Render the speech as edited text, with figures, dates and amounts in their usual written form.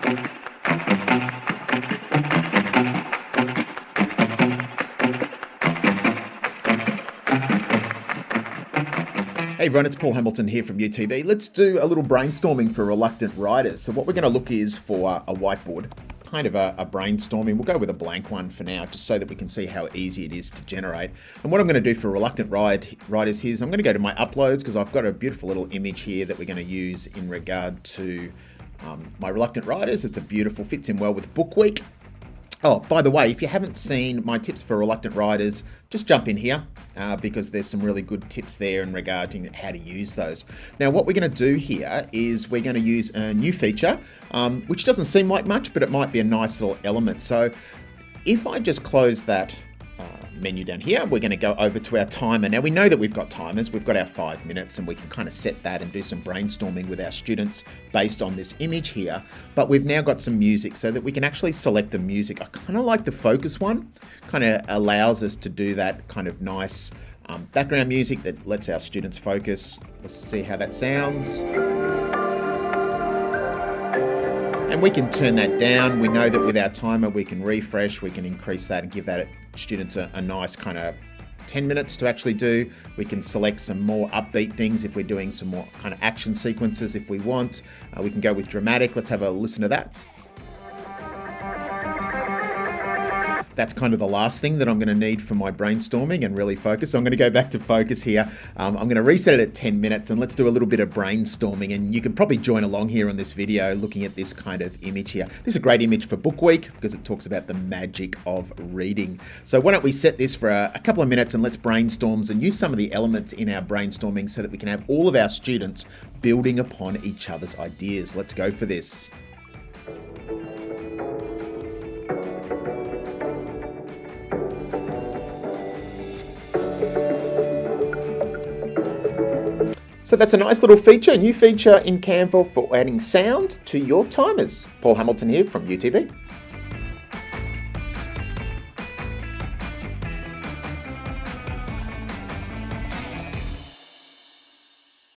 Hey everyone, it's Paul Hamilton here from UTB. Let's do a little brainstorming for reluctant riders. So what we're going to look is for a whiteboard, kind of a brainstorming. We'll go with a blank one for now, just so that we can see how easy it is to generate. And what I'm going to do for reluctant riders here is I'm going to go to my uploads, because I've got a beautiful little image here that we're going to use in regard to my reluctant riders. It's a beautiful, fits in well with Book Week. Oh, by the way, if you haven't seen my tips for reluctant riders, just jump in here because there's some really good tips there in regarding how to use those. Now, what we're going to do here is we're going to use a new feature, which doesn't seem like much, but it might be a nice little element. So if I just close that menu down here, we're going to go over to our timer. Now we know that we've got timers, we've got our 5 minutes, and we can kind of set that and do some brainstorming with our students based on this image here. But we've now got some music so that we can actually select the music. I kind of like the focus one, kind of allows us to do that kind of nice background music that lets our students focus. Let's see how that sounds. And we can turn that down. We know that with our timer, we can refresh, we can increase that and give that students a nice kind of 10 minutes to actually do. We can select some more upbeat things if we're doing some more kind of action sequences if we want. We can go with dramatic. Let's have a listen to that. That's kind of the last thing that I'm going to need for my brainstorming and really focus. So I'm going to go back to focus here. I'm going to reset it at 10 minutes and let's do a little bit of brainstorming. And you can probably join along here on this video looking at this kind of image here. This is a great image for Book Week because it talks about the magic of reading. So why don't we set this for a couple of minutes and let's brainstorm and use some of the elements in our brainstorming so that we can have all of our students building upon each other's ideas. Let's go for this. So that's a nice little feature, a new feature in Canva for adding sound to your timers. Paul Hamilton here from UTB.